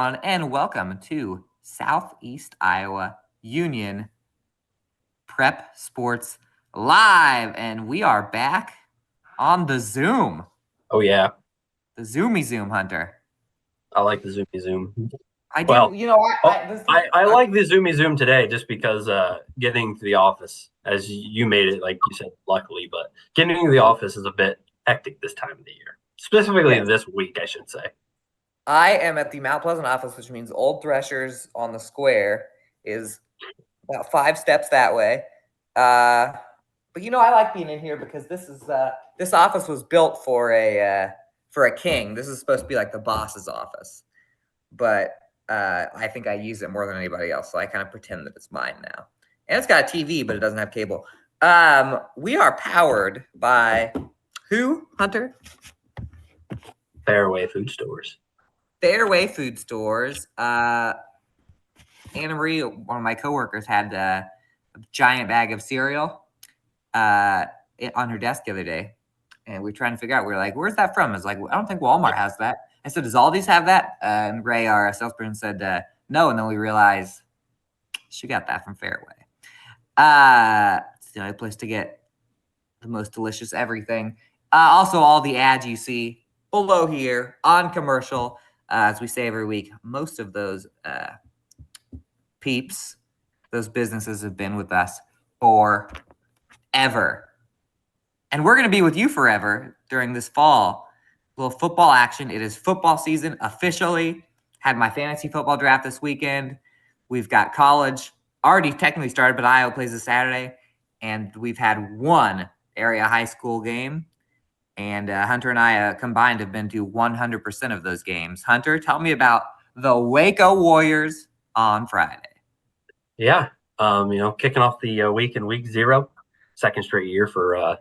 everyone, and welcome to Southeast Iowa Union Prep Sports Live. And we are back on the Zoom. Oh, yeah. The Zoomy Zoom, Hunter. I like the Zoomy Zoom. I do. Well, I like the Zoomy Zoom today just because getting to the office, as you made it, like you said, luckily, but getting to the office is a bit hectic this time of the year. Specifically this week, I should say. I am at the Mount Pleasant office, which means Old Threshers on the square is about 5 steps that way. But I like being in here because this office was built for a king. This is supposed to be like the boss's office, but I think I use it more than anybody else, so I kind of pretend that it's mine now. And it's got a TV, but it doesn't have cable. We are powered by who, Hunter? Fairway Food Stores. Fairway Food Stores. Anna Marie, one of my coworkers, had a giant bag of cereal on her desk the other day, and we were trying to figure out. We were like, "Where's that from?" It's like, I don't think Walmart has that. I said, "Does Aldi's have that?" And Ray, our salesperson, said no. And then we realized she got that from Fairway. It's the only place to get the most delicious everything. Also, all the ads you see below here on commercial, as we say every week, most of those peeps, those businesses have been with us forever. And we're going to be with you forever during this fall. A little football action. It is football season officially. Had my fantasy football draft this weekend. We've got college already technically started, but Iowa plays this Saturday. And we've had one area high school game. And Hunter and I combined have been to 100% of those games. Hunter, tell me about the Waco Warriors on Friday. Yeah, kicking off the week in week 0, second straight year for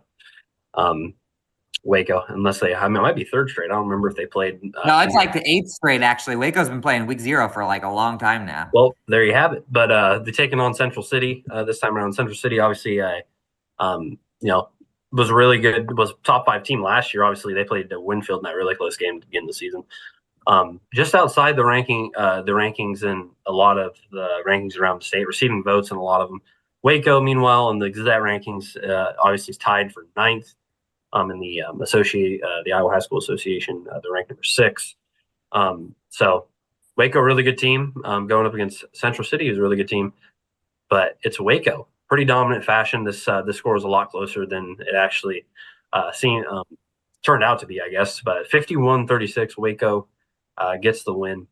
Waco. Unless it might be third straight. I don't remember if they played. No, it's like the 8th straight, actually. Waco's been playing week 0 for like a long time now. Well, there you have it. But they're taking on Central City this time around. Central City, obviously, was really good. Was top 5 team last year. Obviously, they played Winfield in that really close game to begin the season. Just outside the rankings and a lot of the rankings around the state, receiving votes in a lot of them. Waco, meanwhile, in the Gazette rankings, obviously is tied for 9th. In the the Iowa High School Association, they're ranked number 6. So Waco, really good team. Going up against Central City is a really good team, but it's Waco, pretty dominant fashion. This score is a lot closer than it actually turned out to be, I guess. But 51-36, Waco gets the win.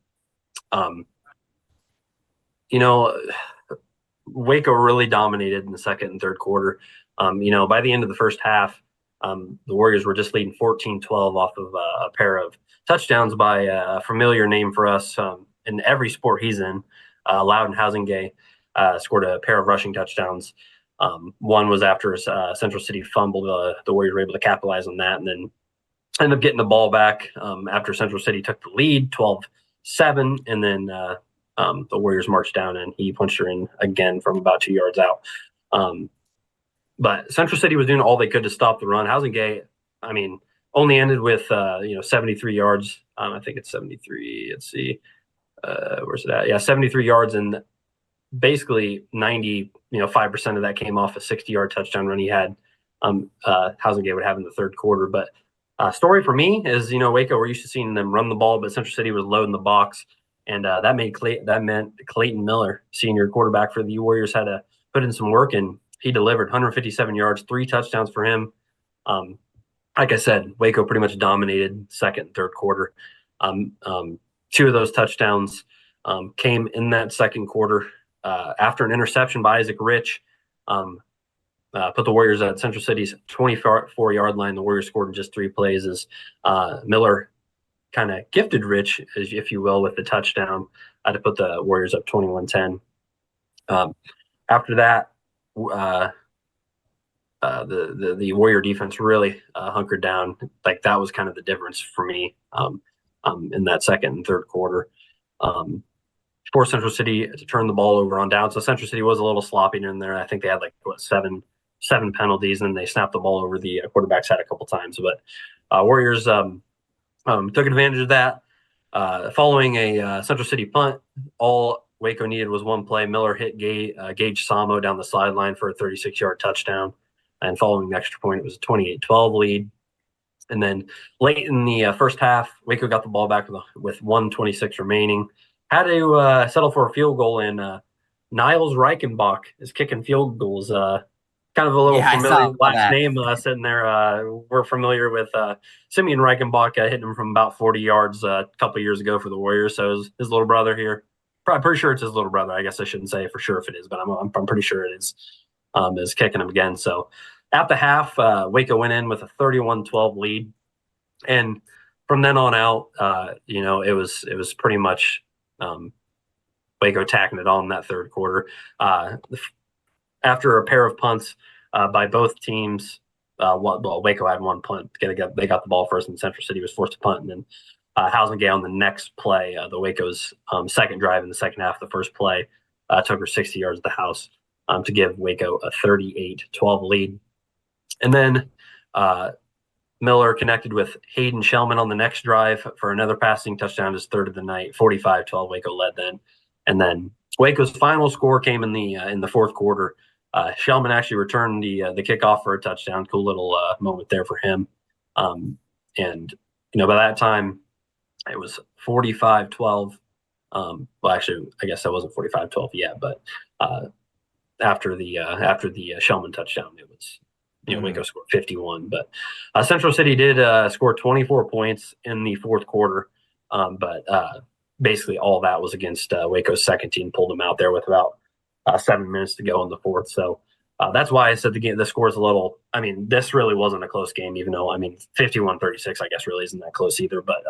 Waco really dominated in the second and third quarter. By the end of the first half, the Warriors were just leading 14-12 off of a pair of touchdowns by a familiar name for us in every sport he's in. Loudon Housingay scored a pair of rushing touchdowns. One was after Central City fumbled. The Warriors were able to capitalize on that and then ended up getting the ball back after Central City took the lead 12-7. And then the Warriors marched down and he punched her in again from about 2 yards out. But Central City was doing all they could to stop the run. Housingay, only ended with 73 yards. I think it's 73. Let's see, where's it at? Yeah, 73 yards, and basically 5% of that came off a 60-yard touchdown run he had. Housingay would have in the third quarter. But story for me is Waco, we're used to seeing them run the ball, but Central City was loading the box, and that meant Clayton Miller, senior quarterback for the Warriors, had to put in some work, and he delivered 157 yards, 3 touchdowns for him. Like I said, Waco pretty much dominated second and third quarter. 2 of ththose touchdowns came in that second quarter after an interception by Isaac Rich. Put the Warriors at Central City's 24-yard line. The Warriors scored in just 3 plays as Miller kind of gifted Rich, if you will, with the touchdown to put the Warriors up 21-10. After that, the Warrior defense really hunkered down. Like, that was kind of the difference for me in that second and third quarter. Forced Central City to turn the ball over on down. So Central City was a little sloppy in there. I think they had seven penalties, and they snapped the ball over. The quarterbacks had a couple times, but Warriors took advantage of that. Following a Central City punt, all Waco needed was one play. Miller hit Gage Samo down the sideline for a 36-yard touchdown. And following the extra point, it was a 28-12 lead. And then late in the first half, Waco got the ball back with 1:26 remaining. Had to settle for a field goal, and Niles Reichenbach is kicking field goals. Kind of a little Yeah, I familiar saw last that. name sitting there. We're familiar with Simeon Reichenbach hitting him from about 40 yards a couple of years ago for the Warriors. So his little brother here. Probably pretty sure it's his little brother. I guess I shouldn't say for sure if it is, but I'm pretty sure it is kicking him again. So at the half, Waco went in with a 31-12 lead. And from then on out, it was pretty much Waco tacking it on in that third quarter. After a pair of punts by both teams, Waco had one punt. They got the ball first, and Central City was forced to punt. And then Housingay on the next play, the Waco's second drive in the second half, the first play, took her 60 yards at the house to give Waco a 38-12 lead. And then Miller connected with Hayden Shellman on the next drive for another passing touchdown, his third of the night. 45-12, Waco led then. And then Waco's final score came in the fourth quarter. Shellman actually returned the kickoff for a touchdown. Cool little moment there for him. And by that time, it was 45-12. Well, actually, I guess that wasn't 45-12 yet, but after the Shellman touchdown, it was Waco scored 51. But Central City did score 24 points in the fourth quarter, but basically all that was against Waco's second team. Pulled them out there with about 7 minutes to go in the fourth. So that's why I said the score is a little. I mean, this really wasn't a close game, even though 51-36. I guess really isn't that close either. But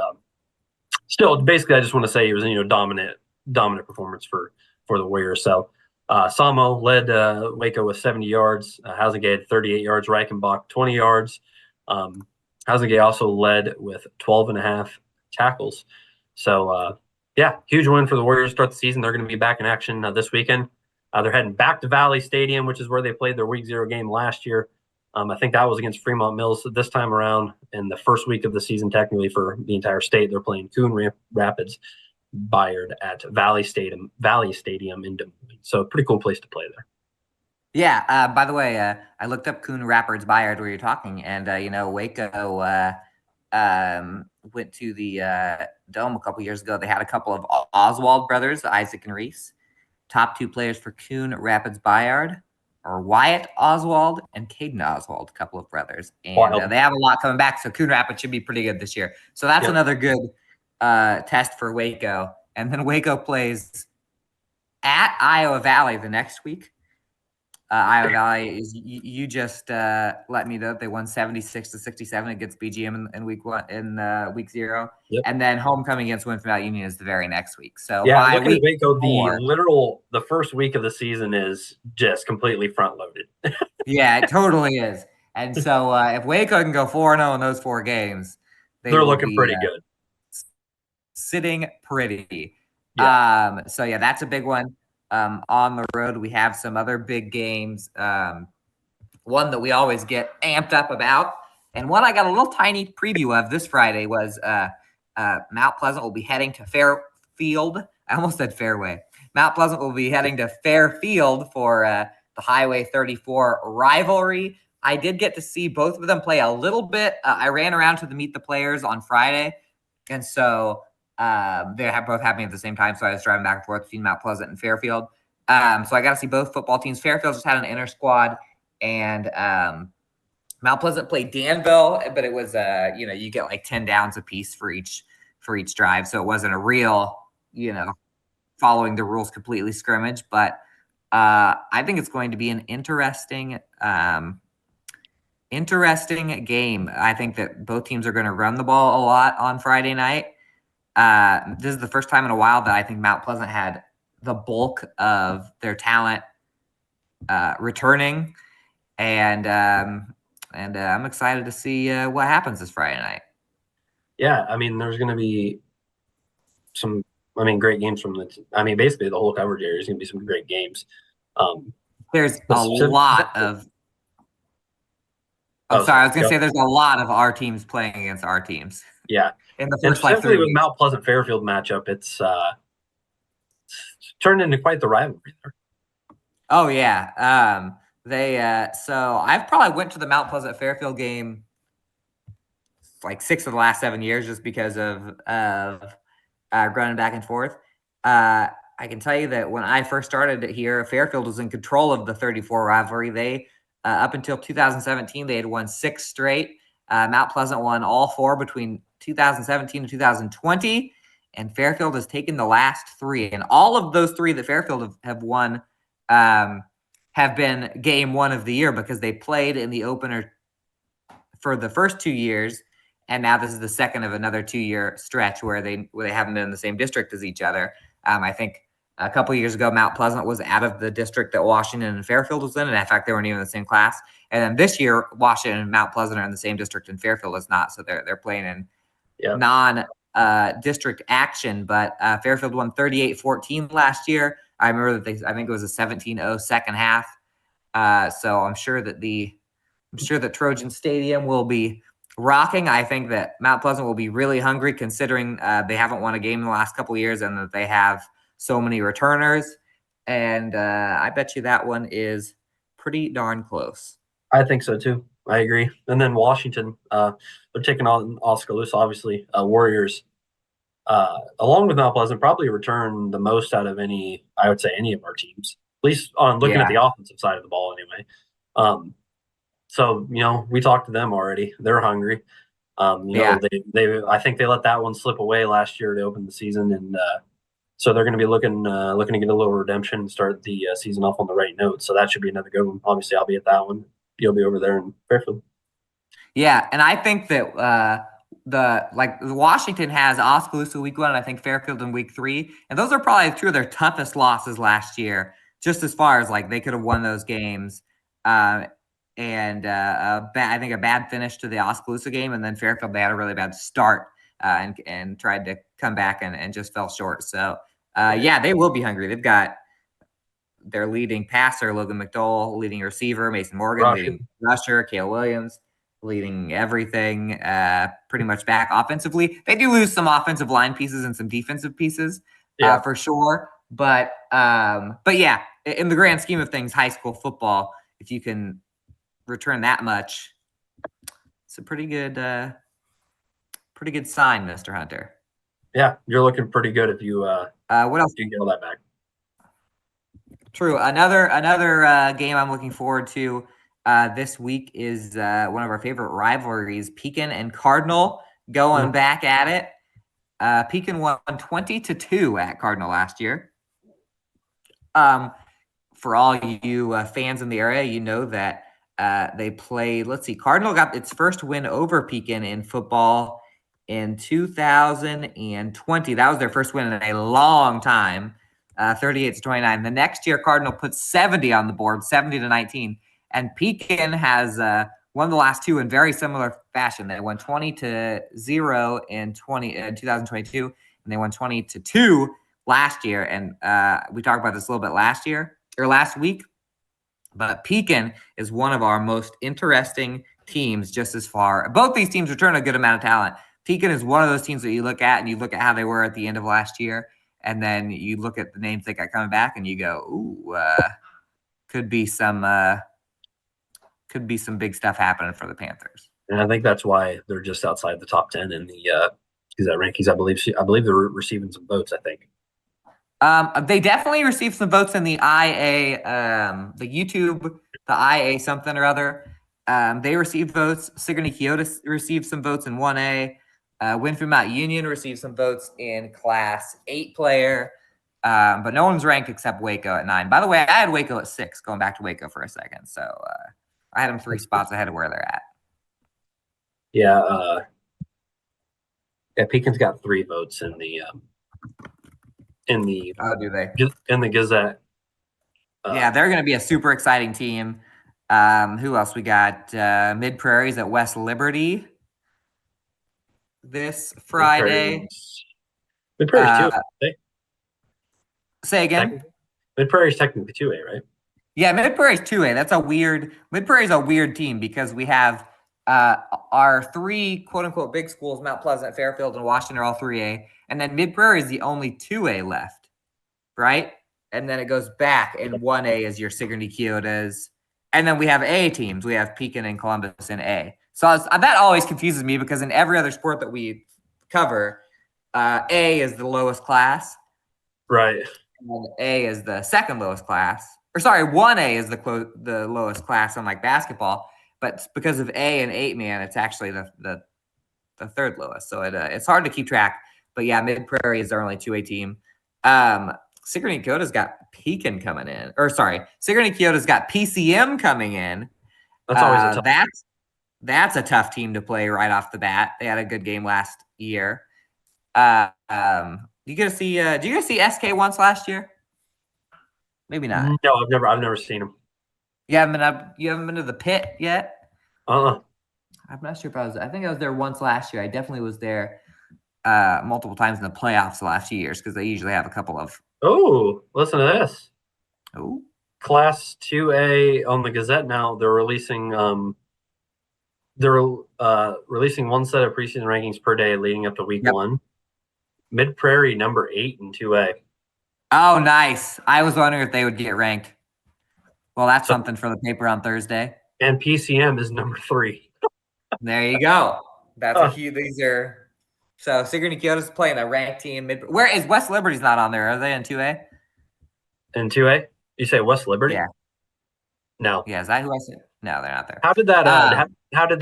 still, basically, I just want to say it was dominant performance for the Warriors. So Samo led Waco with 70 yards. Housingay had 38 yards. Reichenbach 20 yards. Housingay also led with 12.5 tackles. So huge win for the Warriors to start the season. They're going to be back in action this weekend. They're heading back to Valley Stadium, which is where they played their Week 0 game last year. I think that was against Fremont Mills. This time around, in the first week of the season, technically for the entire state, they're playing Coon Rapids Bayard at Valley Stadium in Des Moines. So pretty cool place to play there. Yeah. By the way, I looked up Coon Rapids Bayard where you're talking, and Waco went to the Dome a couple years ago. They had a couple of Oswald brothers, Isaac and Reese. Top two players for Coon Rapids Bayard are Wyatt Oswald and Caden Oswald, a couple of brothers. And they have a lot coming back, so Coon Rapids should be pretty good this year. So that's another good test for Waco. And then Waco plays at Iowa Valley the next week. Iowa Valley is you just let me know they won 76-67 against BGM in week 0, and then homecoming against Winfield Valley Union is the very next week. So by look week at Waco, 4, the first week of the season is just completely front loaded. Yeah, it totally is. And so if Waco can go 4-0 in those 4 games, they're looking pretty good, sitting pretty. Yeah. So that's a big one. On the road, we have some other big games. One that we always get amped up about, and one I got a little tiny preview of this Friday was Mount Pleasant will be heading to Fairfield. I almost said Fairway. Mount Pleasant will be heading to Fairfield for the Highway 34 rivalry. I did get to see both of them play a little bit. I ran around to meet the players on Friday, and so they both happening at the same time, so I was driving back and forth between Mount Pleasant and Fairfield. So I got to see both football teams. Fairfield just had an inter squad, and Mount Pleasant played Danville, but it was you get like 10 downs a piece for each drive, so it wasn't a real following the rules completely scrimmage. But I think it's going to be an interesting game. I think that both teams are going to run the ball a lot on Friday night. This is the first time in a while that I think Mount Pleasant had the bulk of their talent returning, and I'm excited to see what happens this Friday night. Yeah, there's going to be some, great games from basically the whole coverage area is going to be some great games. There's a lot of. I was going to say there's a lot of our teams playing against our teams. Yeah, in the and first like 3 specifically with weeks. Mount Pleasant Fairfield matchup, it's turned into quite the rivalry there. Oh yeah. They so I've probably went to the Mount Pleasant Fairfield game like 6 of the last 7 years just because of running back and forth. I can tell you that when I first started here, Fairfield was in control of the 34 rivalry. They up until 2017 they had won 6 straight. Mount Pleasant won all 4 between 2017 and 2020, and Fairfield has taken the last 3. And all of those 3 that Fairfield have won have been game 1 of the year because they played in the opener for the first 2 years, and now this is the second of another 2-year stretch where they haven't been in the same district as each other. I think a couple of years ago, Mount Pleasant was out of the district that Washington and Fairfield was in, and in fact, they weren't even in the same class. And then this year, Washington and Mount Pleasant are in the same district, and Fairfield is not. So they're playing in non district action. But Fairfield won 38-14 last year. I remember that I think it was a 17-0 second half. So I'm sure that Trojan Stadium will be rocking. I think that Mount Pleasant will be really hungry considering they haven't won a game in the last couple of years and that they have so many returners. And I bet you that one is pretty darn close. I think so too. I agree. And then Washington, they're taking on Oskaloosa, obviously. Warriors, along with Mount Pleasant, probably return the most out of any of our teams, at least on looking at the offensive side of the ball anyway. So, we talked to them already. They're hungry. They I think they let that one slip away last year to open the season, and so they're going to be looking to get a little redemption and start the season off on the right note. So that should be another good one. Obviously, I'll be at that one. You'll be over there in Fairfield. Yeah, and I think that Washington has Oskaloosa week 1, and I think Fairfield in week 3, and those are probably 2 of their toughest losses last year. Just as far as like they could have won those games. And I think a bad finish to the Oskaloosa game, and then Fairfield they had a really bad start and tried to come back and just fell short. So they will be hungry. They've got their leading passer Logan McDowell, leading receiver Mason Morgan, leading rusher Cale Williams, leading everything pretty much back offensively. They do lose some offensive line pieces and some defensive pieces for sure, but yeah, in the grand scheme of things, high school football, if you can return that much, it's a pretty good sign, Mr. Hunter. Yeah, you're looking pretty good if you what else? You get all that back. True. Another game I'm looking forward to this week is one of our favorite rivalries, Pekin and Cardinal going back at it. Pekin won 20-2 at Cardinal last year. For all you fans in the area, you know that they played. Let's see, Cardinal got its first win over Pekin in football in 2020. That was their first win in a long time, 38-29. The next year, Cardinal put 70 on the board, 70-19, and Pekin has won the last 2 in very similar fashion. They won 20-0 in 2022, and they won 20-2 last year. And we talked about this a little bit last week. But Pekin is one of our most interesting teams just as far. Both these teams return a good amount of talent. Pekin is one of those teams that you look at and you look at how they were at the end of last year, and then you look at the names they got coming back and you go, ooh, could be some big stuff happening for the Panthers. And I think that's why they're just outside the top 10 in the rankings. I believe they're receiving some votes, I think. They definitely received some votes in the IA, the YouTube, the IA something or other. They received votes. Sigourney Keota received some votes in 1A. Winfield Mount Union received some votes in Class 8 player. But no one's ranked except Waco at 9. By the way, I had Waco at 6, going back to Waco for a second. So I had them 3 spots ahead of where they're at. Yeah. Pekin's got 3 votes in the do they? In the Gazette. Yeah, they're going to be a super exciting team. Who else? We got Mid Prairies at West Liberty this Friday. Mid Prairies too. Say again. Mid Prairies technically 2A, right? Yeah, Mid Prairie's 2A. Mid Prairie's a weird team because we have our three quote-unquote big schools, Mount Pleasant, Fairfield, and Washington, are all 3A. And then Mid-Prairie is the only 2A left, right? And then it goes back, and 1A is your Sigourney Kyotos. And then we have A teams. We have Pekin and Columbus in A. So that always confuses me because in every other sport that we cover, A is the lowest class. Right. And A is the second lowest class. Or sorry, 1A is the lowest class on like basketball. But because of A and 8-man, it's actually the third lowest. So it's hard to keep track. But yeah, Mid-Prairie is our only 2A team. Sigourney Kyoto's got Pekin coming in. Or sorry, Sigourney Kyoto's got PCM coming in. That's always a tough. That's a tough team to play right off the bat. They had a good game last year. You get to see? Did you guys see SK once last year? Maybe not. No, I've never seen them. You haven't been to the pit yet? I'm not sure if I think I was there once last year. I definitely was there multiple times in the playoffs the last few years because they usually have a couple of. Oh, listen to this. Oh, Class 2A on the Gazette now. They're releasing one set of preseason rankings per day leading up to week 1. Mid-Prairie number 8 in 2A. Oh, nice. I was wondering if they would get ranked. Well, that's something for the paper on Thursday. And PCM is number 3. There you go. That's a huge. These are so Sigourney Kyoto's playing a ranked team. Where is West Liberty's not on there? Are they in 2A? In 2A? You say West Liberty? Yeah. No. Yeah, is that who I said? No, they're not there. How did that? How did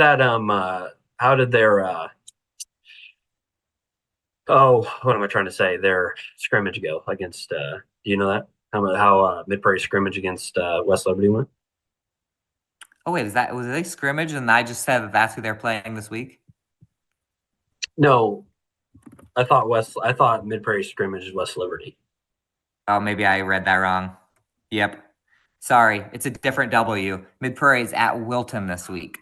their? What am I trying to say? Their scrimmage go against? Do you know that? How Mid-Prairie scrimmage against West Liberty went? Oh wait, was they scrimmage? And I just said that's who they're playing this week. No, I thought Mid-Prairie scrimmage is West Liberty. Oh, maybe I read that wrong. Yep. Sorry, it's a different W. Mid-Prairie's at Wilton this week.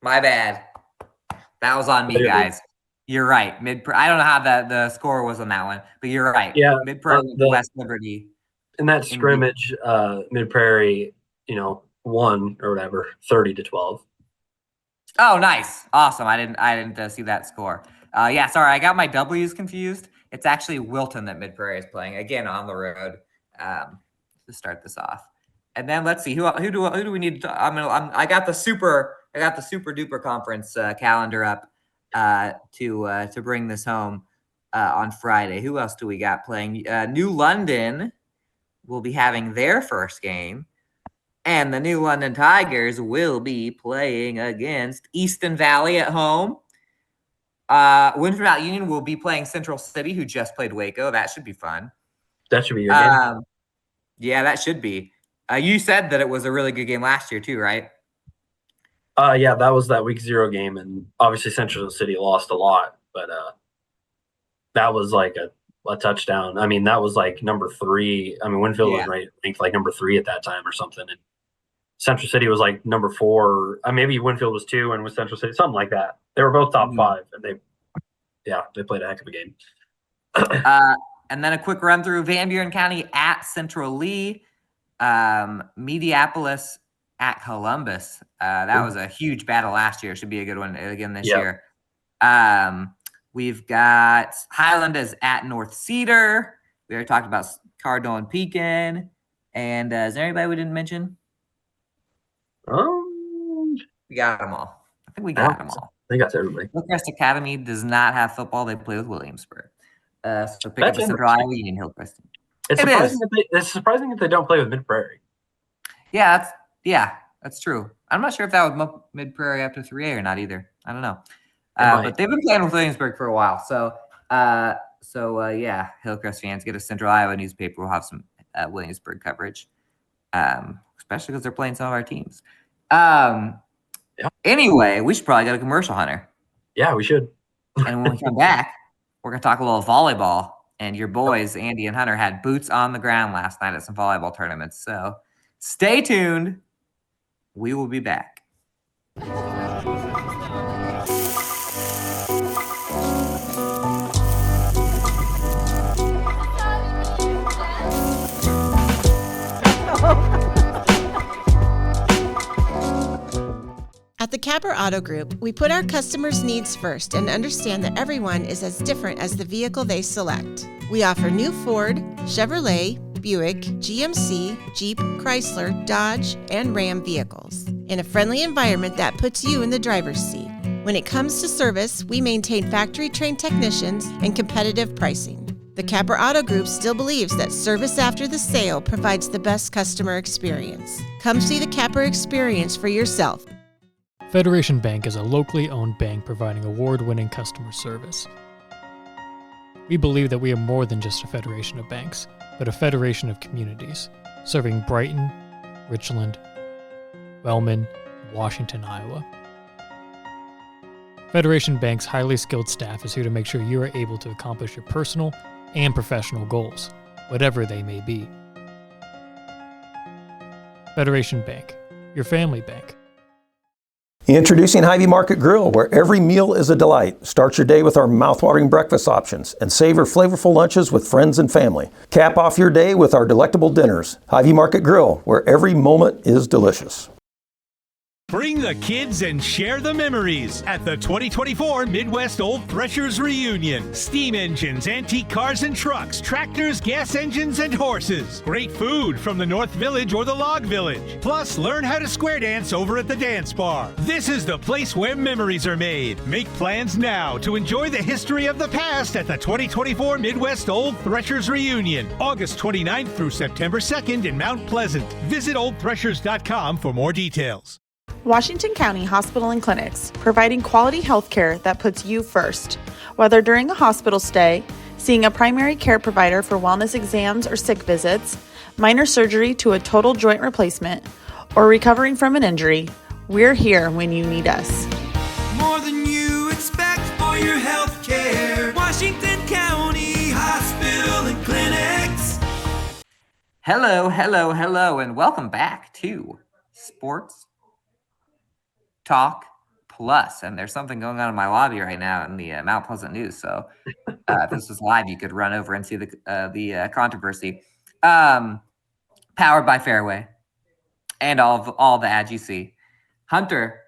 My bad. That was on me, guys. You're right. I don't know how the score was on that one, but you're right. Yeah. Mid-Prairie, West Liberty. In that scrimmage, Mid-Prairie, won or whatever, 30-12. Oh, nice. Awesome. I didn't see that score. Yeah, sorry, I got my W's confused. It's actually Wilton that Mid-Prairie is playing again on the road to start this off. And then let's see who do we need to. I got the super duper conference calendar up to bring this home on Friday. Who else do we got playing? New London will be having their first game. And the New London Tigers will be playing against Easton Valley at home. Winford Valley Union will be playing Central City, who just played Waco. That should be fun. That should be your game. Yeah, that should be. You said that it was a really good game last year too, right? Yeah, that was that week 0 game, and obviously Central City lost a lot, but that was like a touchdown. I mean, that was like number 3. I mean, Winfield was ranked like number 3 at that time or something, and Central City was like number 4. Maybe Winfield was 2, and with Central City, something like that. They were both top 5, and they played a heck of a game. And then a quick run through: Van Buren County at Central Lee, Mediapolis at Columbus. That was a huge battle last year. Should be a good one again this year. We've got Highland is at North Cedar. We already talked about Cardinal and Pekin. And is there anybody we didn't mention? We got them all. I think we got them all. I think that's everybody. Hillcrest Academy does not have football. They play with Williamsburg. So pick up Central Iowa Union Hillcrest. It's surprising if they don't play with Mid-Prairie. Yeah, that's true. I'm not sure if that was Mid-Prairie up to 3A or not either. I don't know. But they've been playing with Williamsburg for a while. So Hillcrest fans, get a Central Iowa newspaper. We'll have some Williamsburg coverage, especially because they're playing some of our teams. Anyway, we should probably go to commercial, Hunter. Yeah, we should. And when we come back, we're going to talk a little volleyball. And your boys, Andy and Hunter, had boots on the ground last night at some volleyball tournaments. So stay tuned. We will be back. At the Capper Auto Group, we put our customers' needs first and understand that everyone is as different as the vehicle they select. We offer new Ford, Chevrolet, Buick, GMC, Jeep, Chrysler, Dodge, and Ram vehicles in a friendly environment that puts you in the driver's seat. When it comes to service, we maintain factory-trained technicians and competitive pricing. The Capper Auto Group still believes that service after the sale provides the best customer experience. Come see the Capper experience for yourself. Federation Bank is a locally owned bank providing award-winning customer service. We believe that we are more than just a federation of banks, but a federation of communities, serving Brighton, Richland, Wellman, and Washington, Iowa. Federation Bank's highly skilled staff is here to make sure you are able to accomplish your personal and professional goals, whatever they may be. Federation Bank, your family bank. Introducing Hy-Vee Market Grill, where every meal is a delight. Start your day with our mouthwatering breakfast options and savor flavorful lunches with friends and family. Cap off your day with our delectable dinners. Hy-Vee Market Grill, where every moment is delicious. Bring the kids and share the memories at the 2024 Midwest Old Threshers Reunion. Steam engines, antique cars and trucks, tractors, gas engines, and horses. Great food from the North Village or the Log Village. Plus, learn how to square dance over at the Dance Bar. This is the place where memories are made. Make plans now to enjoy the history of the past at the 2024 Midwest Old Threshers Reunion, August 29th through September 2nd in Mount Pleasant. Visit oldthreshers.com for more details. Washington County Hospital and Clinics, providing quality health care that puts you first. Whether during a hospital stay, seeing a primary care provider for wellness exams or sick visits, minor surgery to a total joint replacement, or recovering from an injury, we're here when you need us. More than you expect for your health care. Washington County Hospital and Clinics. Hello, hello, hello, and welcome back to Sports Talk Plus. And there's something going on in my lobby right now in the Mount Pleasant News. So if this was live, you could run over and see the controversy. Powered by Fairway and all the ads you see. Hunter,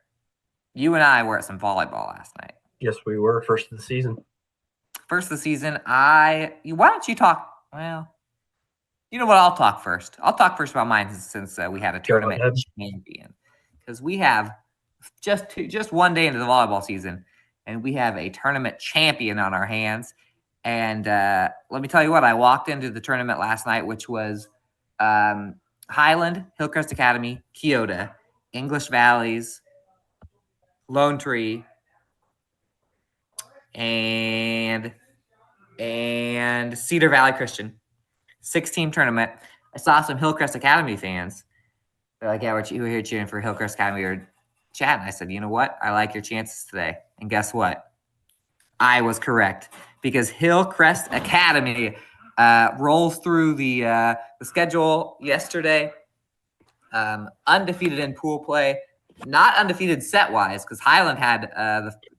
you and I were at some volleyball last night. Yes, we were. First of the season. First of the season. Why don't you talk? Well, you know what? I'll talk first. I'll talk first about mine since we had a tournament champion. Because we have just one day into the volleyball season, and we have a tournament champion on our hands. And let me tell you what, I walked into the tournament last night, which was Highland, Hillcrest Academy, Keota, English Valleys, Lone Tree, and Cedar Valley Christian. 6-team tournament. I saw some Hillcrest Academy fans. They're like, yeah, we're here cheering for Hillcrest Academy or chat. And I said, you know what? I like your chances today. And guess what? I was correct, because Hillcrest Academy rolls through the schedule yesterday. Undefeated in pool play, not undefeated set-wise, because Highland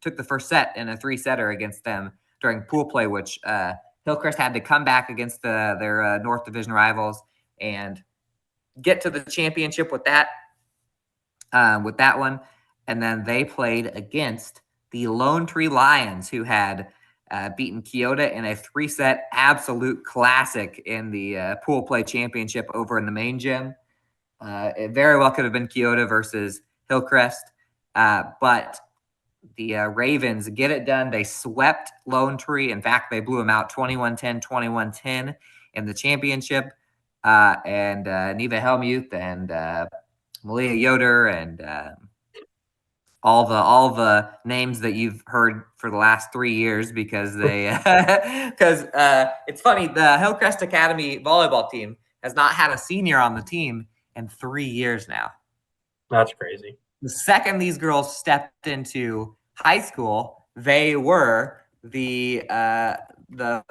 took the first set in a 3-setter against them during pool play, which Hillcrest had to come back against their North Division rivals and get to the championship with that one. And then they played against the Lone Tree Lions, who had beaten Keota in a 3-set absolute classic in the pool play championship over in the main gym. It very well could have been Keota versus Hillcrest, but the Ravens get it done. They swept Lone Tree. In fact, they blew them out 21-10, 21-10 in the championship. And Neva Helmuth and Malia Yoder and all the names that you've heard for the last 3 years, because it's funny, the Hillcrest Academy volleyball team has not had a senior on the team in 3 years now. That's crazy. The second these girls stepped into high school, they were the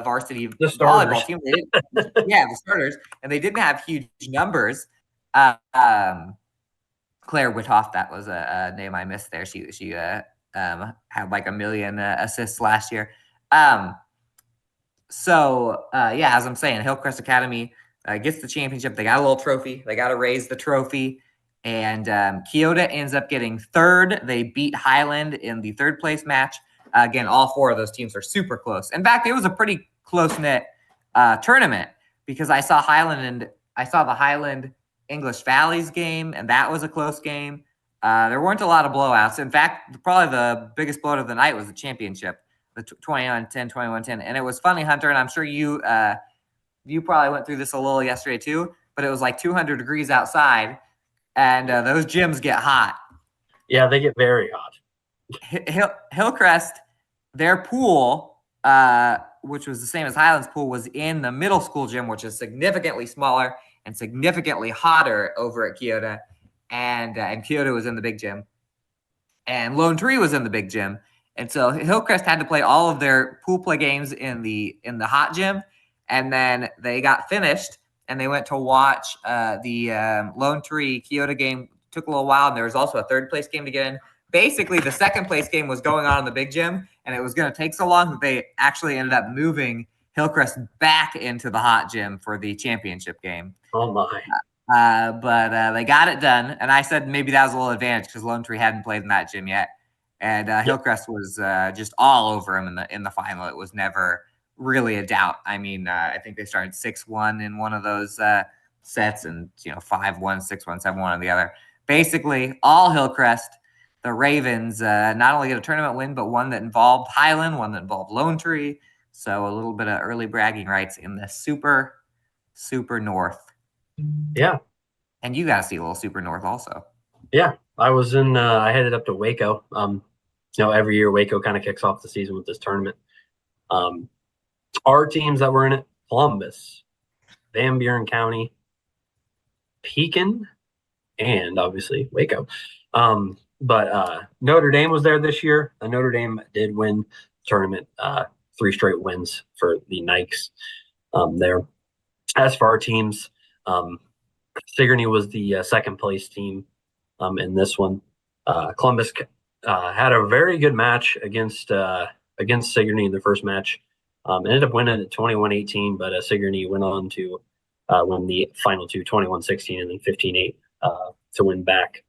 varsity volleyball team. The starters, and they didn't have huge numbers. Claire Withoff, that was a name I missed there. She had like 1 million assists last year. As I'm saying, Hillcrest Academy gets the championship. They got a little trophy. They got to raise the trophy. And Kyoto ends up getting third. They beat Highland in the third place match. Again, all 4 of those teams are super close. In fact, it was a pretty close-knit tournament because I saw the Highland English Valleys game, and that was a close game. There weren't a lot of blowouts. In fact, probably the biggest blowout of the night was the championship, the 21-10, 21-10. And it was funny, Hunter, and I'm sure you probably went through this a little yesterday too, but it was like 200 degrees outside, and those gyms get hot. Yeah, they get very hot. Hillcrest, their pool, which was the same as Highlands pool, was in the middle school gym, which is significantly smaller and significantly hotter over at Kyoto. And Kyoto was in the big gym. And Lone Tree was in the big gym. And so Hillcrest had to play all of their pool play games in the hot gym. And then they got finished and they went to watch the Lone Tree Kyoto game. Took a little while, and there was also a third place game to get in. Basically, the second place game was going on in the big gym, and it was going to take so long that they actually ended up moving Hillcrest back into the hot gym for the championship game. Oh, my. But they got it done, and I said maybe that was a little advantage because Lone Tree hadn't played in that gym yet, and Hillcrest was just all over him in the final. It was never really a doubt. I mean, I think they started 6-1 in one of those sets, and 5-1, 6-1, 7-1 in the other. Basically, all Hillcrest, the Ravens, not only get a tournament win, but one that involved Highland, one that involved Lone Tree. So a little bit of early bragging rights in the super, super north. Yeah. And you got to see a little super north also. Yeah. I was I headed up to Waco. Every year Waco kind of kicks off the season with this tournament. Our teams that were in it: Columbus, Van Buren County, Pekin, and obviously Waco. But Notre Dame was there this year. Notre Dame did win the tournament, 3 straight wins for the Nikes there. As for our teams, Sigourney was the second place team in this one. Columbus had a very good match against Sigourney in the first match. Ended up winning at 21-18, but Sigourney went on to win the final 2, 21-16 and then 15-8 to win back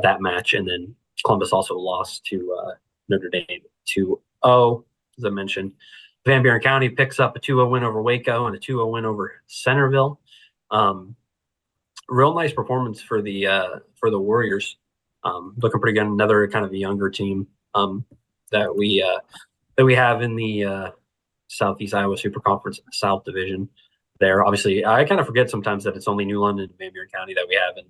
that match. And then Columbus also lost to Notre Dame 2-0, as I mentioned. Van Buren County picks up a 2-0 win over Waco and a 2-0 win over Centerville. Real nice performance for the Warriors. Looking pretty good. Another kind of a younger team that we have in the Southeast Iowa Super Conference South Division. There, obviously, I kind of forget sometimes that it's only New London and Van Buren County that we have in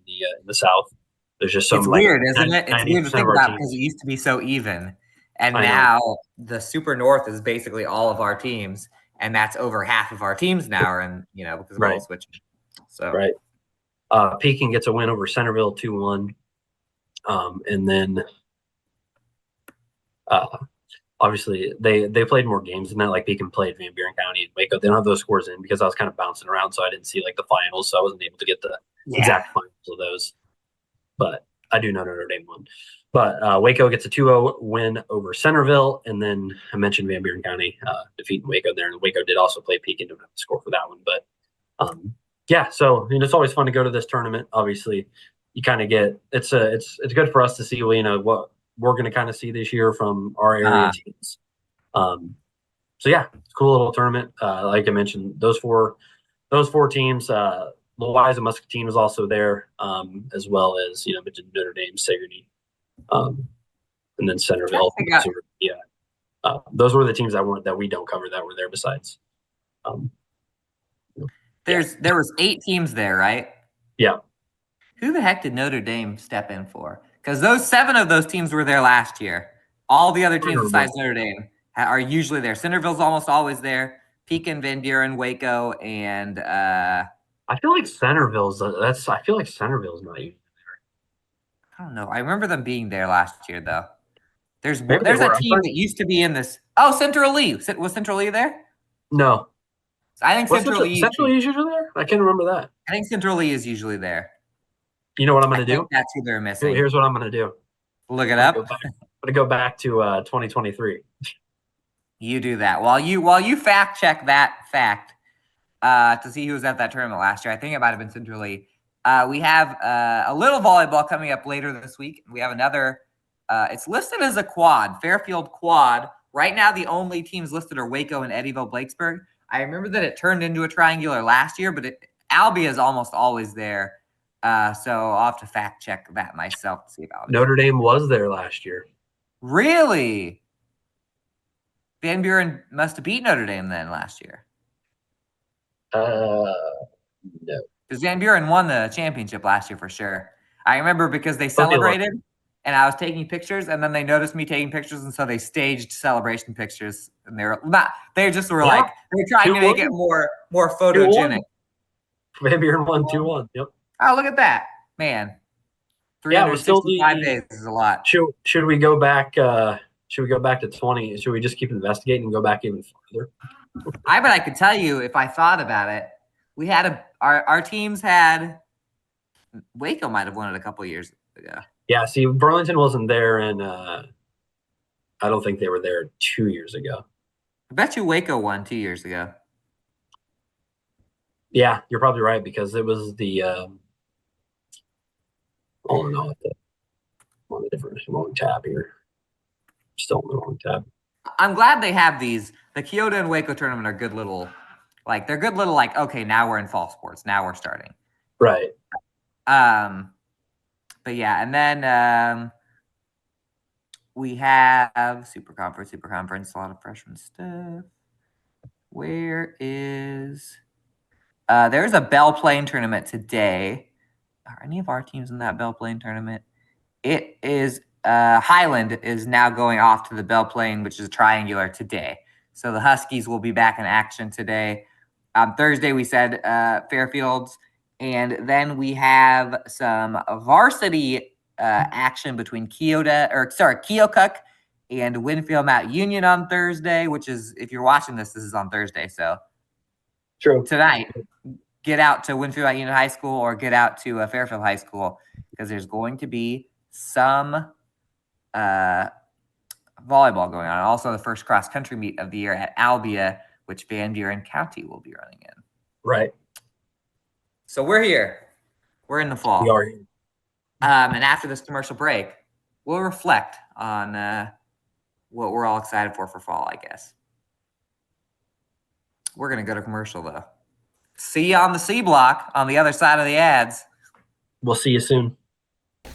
the South. There's just so it's weird, isn't it? It's weird to think about because it used to be so even, and now the Super North is basically all of our teams, and that's over half of our teams now are in because of all the switching. So Pekin gets a win over Centerville 2-1, and then obviously they played more games than that. Like Pekin played Van Buren County and Waco. They don't have those scores in because I was kind of bouncing around, so I didn't see like the finals, so I wasn't able to get the exact finals of those. But I do know Notre Dame won. But Waco gets a 2-0 win over Centerville, and then I mentioned Van Buren County defeating Waco there, and Waco did also play Pekin. Don't have to score for that one, but so it's always fun to go to this tournament. Obviously, you kind of get it's good for us to see what we're going to kind of see this year from our area teams. So yeah, it's a cool little tournament. Like I mentioned, those four teams. Louisa Muscatine was also there, as well as Notre Dame, Sigourney, and then Centerville. Those were the teams that we don't cover that were there besides. There was 8 teams there, right? Yeah. Who the heck did Notre Dame step in for? Because 7 of those teams were there last year. All the other teams besides Notre Dame are usually there. Centerville's almost always there. Pekin, Van Buren, Waco, and I feel like Centerville's not even there. I don't know. I remember them being there last year though. There's a team that used to be in this. Oh, Central Lee. Was Central Lee there? No. I think Central Lee is usually there? I can't remember that. I think Central Lee is usually there. You know what I'm going to do? That's who they're missing. Here's what I'm going to do. Look it up. I'm going to go back to 2023. You do that. While you fact check that fact to see who was at that tournament last year, I think it might have been Central Lee. We have a little volleyball coming up later this week. We have another. It's listed as a quad, Fairfield quad. Right now, the only teams listed are Waco and Eddyville-Blacksburg. I remember that it turned into a triangular last year, but Albia is almost always there. So I'll have to fact check that myself to see about it. Notre Dame was there last year. Really? Van Buren must have beat Notre Dame then last year. No. Because Van Buren won the championship last year for sure. I remember because they celebrated, and I was taking pictures, and then they noticed me taking pictures, and so they staged celebration pictures. And they were like, they were trying to make it more photogenic. Van Buren won 2-1. Yep. Oh, look at that, man! 365 days is a lot. Should we go back? Should we go back to 20? Should we just keep investigating and go back even further? I could tell you if I thought about it. We had our teams had Waco might have won it a couple years ago. Yeah, see, Burlington wasn't there, and I don't think they were there 2 years ago. I bet you Waco won 2 years ago. Yeah, you're probably right because it was the on a different wrong tab here. Still on the wrong tab. I'm glad they have these. The Kyoto and Waco tournament are good little, okay, now we're in fall sports. Now we're starting. Right. But yeah, and then we have Super Conference, a lot of freshman stuff. Where is there's a Belle Plaine tournament today. Are any of our teams in that Belle Plaine tournament? It is Highland is now going off to the Belle Plaine, which is a triangular today. So the Huskies will be back in action today. Thursday, we said Fairfields. And then we have some varsity action between Keokuk and Winfield Mount Union on Thursday, which is, if you're watching this is on Thursday. So true. Tonight, get out to Winfield Mount Union High School or get out to Fairfield High School because there's going to be some volleyball going on. Also, the first cross-country meet of the year at Albia, which Van Buren County will be running in. Right. So we're here. We're in the fall. We are here. And after this commercial break, we'll reflect on what we're all excited for fall, I guess. We're going to go to commercial, though. See you on the C block on the other side of the ads. We'll see you soon.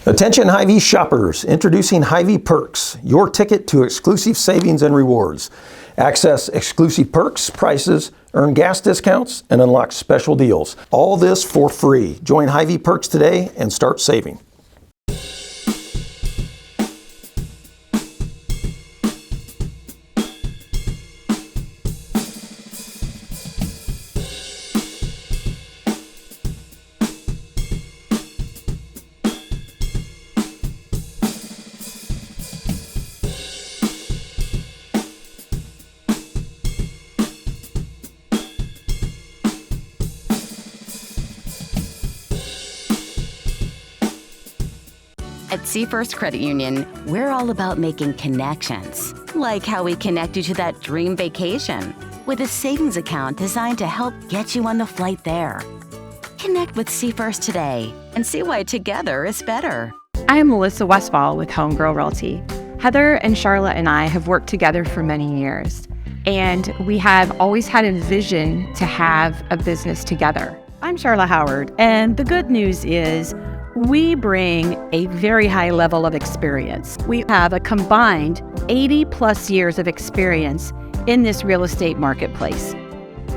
Attention Hy-Vee shoppers, introducing Hy-Vee Perks, your ticket to exclusive savings and rewards. Access exclusive perks, prices, earn gas discounts, and unlock special deals. All this for free. Join Hy-Vee Perks today and start saving. At Seafirst Credit Union, we're all about making connections, like how we connect you to that dream vacation with a savings account designed to help get you on the flight there. Connect with Seafirst today and see why together is better. I am Melissa Westfall with Homegirl Realty. Heather and Charlotte and I have worked together for many years, and we have always had a vision to have a business together. I'm Charlotte Howard, and the good news is we bring a very high level of experience. We have a combined 80 plus years of experience in this real estate marketplace.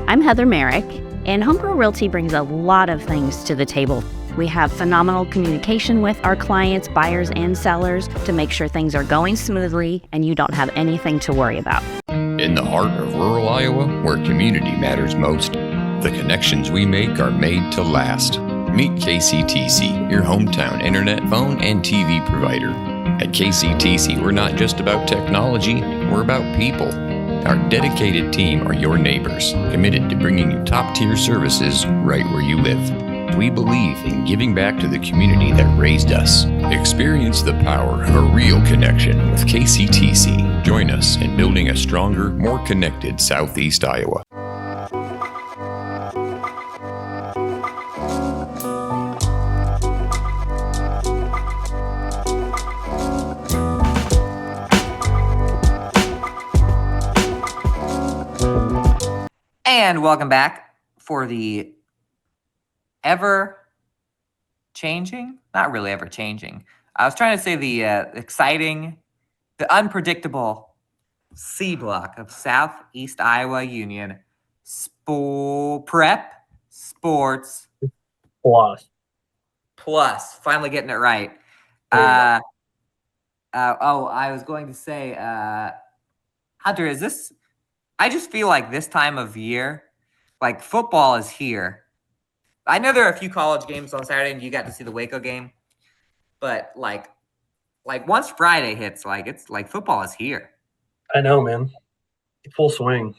I'm Heather Merrick, and Homegirl Realty brings a lot of things to the table. We have phenomenal communication with our clients, buyers and sellers to make sure things are going smoothly and you don't have anything to worry about. In the heart of rural Iowa, where community matters most, the connections we make are made to last. Meet KCTC, your hometown internet, phone, and TV provider. At KCTC, we're not just about technology, we're about people. Our dedicated team are your neighbors, committed to bringing you top-tier services right where you live. We believe in giving back to the community that raised us. Experience the power of a real connection with KCTC. Join us in building a stronger, more connected Southeast Iowa. And welcome back for the ever-changing, not really ever-changing. I was trying to say the exciting, the unpredictable C block of Southeast Iowa Union Prep Sports Plus. Finally getting it right. I was going to say, Hunter, is this? I just feel like this time of year, like football is here. I know there are a few college games on Saturday, and you got to see the Waco game, but like once Friday hits, like it's like football is here. I know, man. Full swing.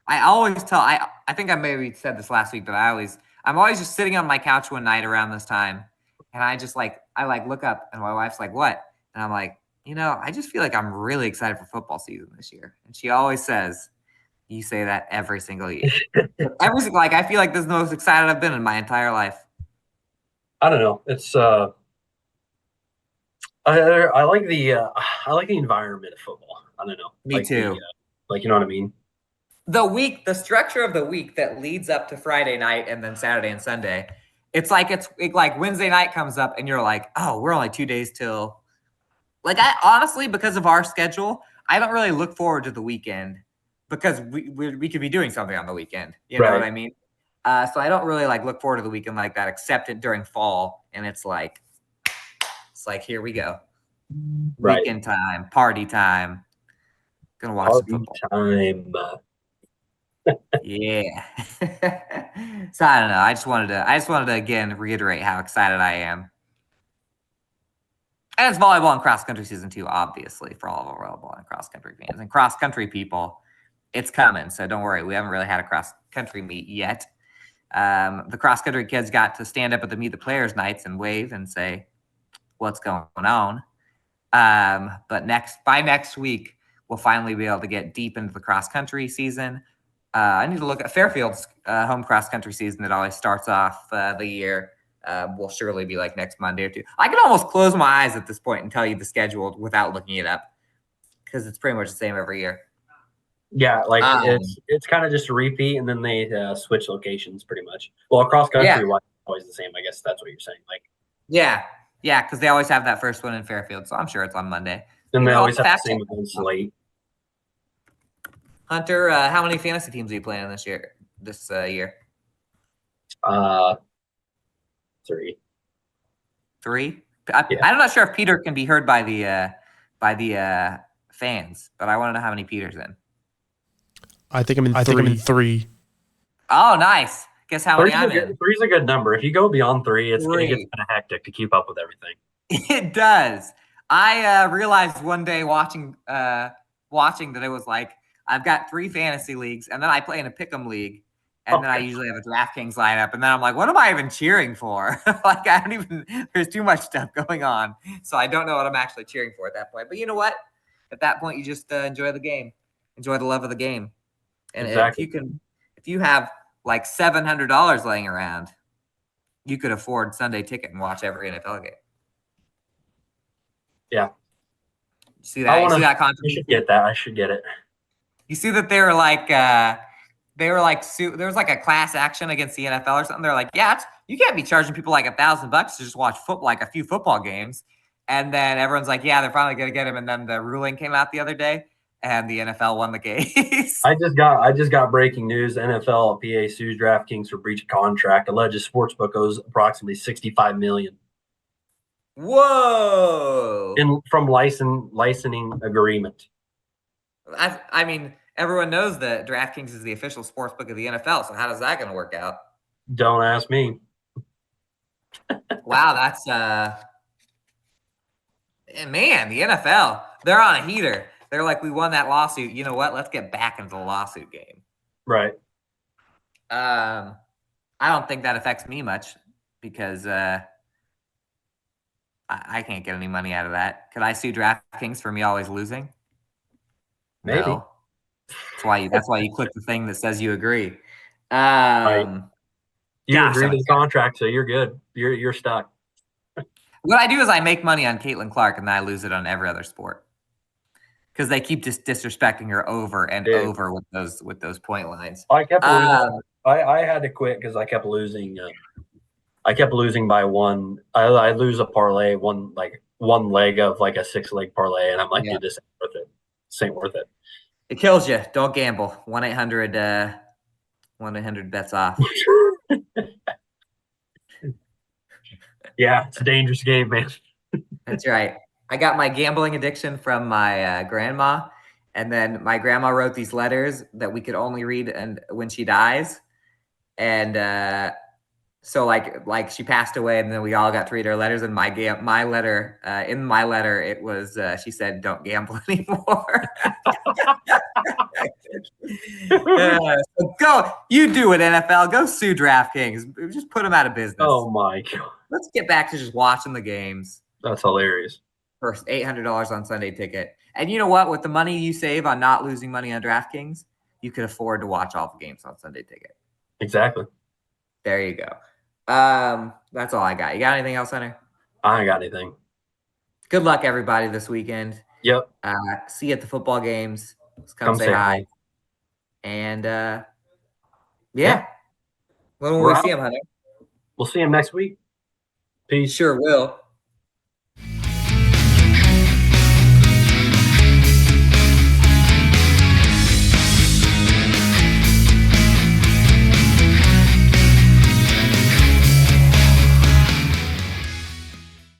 I always tell. I think I maybe said this last week, but I'm always just sitting on my couch one night around this time, and I look up, and my wife's like, "What?" And I'm like, I just feel like I'm really excited for football season this year. And she always says, "You say that every single year." I feel like this is the most excited I've been in my entire life. I don't know. It's I like the environment of football. I don't know. Me too. You know what I mean? The structure of the week that leads up to Friday night and then Saturday and Sunday, it's like Wednesday night comes up and you're like, oh, we're only 2 days till. Like, I honestly, because of our schedule, I don't really look forward to the weekend because we could be doing something on the weekend. You know what I mean? So I don't really look forward to the weekend like that, except it during fall, and it's like here we go, weekend time, party time. Gonna watch some football. Time. Yeah. So I don't know. I just wanted to again reiterate how excited I am. And it's volleyball and cross country season too, obviously, for all of our volleyball and cross country fans and cross country people. It's coming, so don't worry. We haven't really had a cross country meet yet. The cross country kids got to stand up at the Meet the Players nights and wave and say, "What's going on?" But by next week, we'll finally be able to get deep into the cross country season. I need to look at Fairfield's home cross country season that always starts off the year. Will surely be next Monday or two. I can almost close my eyes at this point and tell you the schedule without looking it up because it's pretty much the same every year. Yeah, it's kind of just a repeat, and then they switch locations pretty much. Well, cross country was always the same. I guess that's what you're saying. Yeah, because they always have that first one in Fairfield, so I'm sure it's on Monday. And they always have the same events late. Hunter, how many fantasy teams are you playing this year? 3. 3? I'm not sure if Peter can be heard by the fans, but I want to know how many Peter's in. I think I'm in 3. Oh, nice. Guess how many I'm in? 3's a good number. If you go beyond 3, it's going to get kind of hectic to keep up with everything. It does. I realized one day watching that it was I've got 3 fantasy leagues, and then I play in a pick'em league, and then I usually have a DraftKings lineup, and then I'm like, what am I even cheering for? There's too much stuff going on, so I don't know what I'm actually cheering for at that point. But you know what? At that point, you just enjoy the game, enjoy the love of the game, and exactly. if you have $700 laying around, you could afford Sunday ticket and watch every NFL game. Yeah. See that? You see that content? I should get that. I should get it. You see that they were there was a class action against the NFL or something. They're like, yeah, you can't be charging people $1,000 to just watch football, a few football games. And then everyone's like, yeah, they're finally gonna get him. And then the ruling came out the other day, and the NFL won the case. I just got breaking news. NFL PA sues DraftKings for breach of contract. Alleges sportsbook owes approximately $65 million. Whoa! From licensing agreement. I mean, everyone knows that DraftKings is the official sportsbook of the NFL. So how does that going to work out? Don't ask me. Wow, that's man, the NFL, they're on a heater. They're like, we won that lawsuit. You know what? Let's get back into the lawsuit game. Right. I don't think that affects me much because I can't get any money out of that. Could I sue DraftKings for me always losing? Maybe. No. That's why you click the thing that says you agree. Right. You agree to the contract, so you're good. You're stuck. What I do is I make money on Caitlin Clark, and then I lose it on every other sport. because they keep just disrespecting her over and over with those point lines. I kept losing. I had to quit because I kept losing. I kept losing by one. I lose a parlay, one leg of like a 6-leg parlay, and I'm like, dude, this ain't worth it. This ain't worth it. It kills you. Don't gamble. 1-800 bets off. Yeah, it's a dangerous game, man. That's right. I got my gambling addiction from my grandma, and then my grandma wrote these letters that we could only read when she dies, and so like she passed away, and then we all got to read her letters. And my letter in my letter, it was she said, "Don't gamble anymore." So go, you do it, NFL. Go sue DraftKings. Just put them out of business. Oh my god. Let's get back to just watching the games. That's hilarious. First $800 on Sunday Ticket, and you know what? With the money you save on not losing money on DraftKings, you could afford to watch all the games on Sunday Ticket. Exactly. There you go. That's all I got. You got anything else, Hunter? I ain't got anything. Good luck, everybody, this weekend. Yep. See you at the football games. Let's come say hi. And yeah. When will we see him, Hunter? We'll see him next week. Peace. Sure will.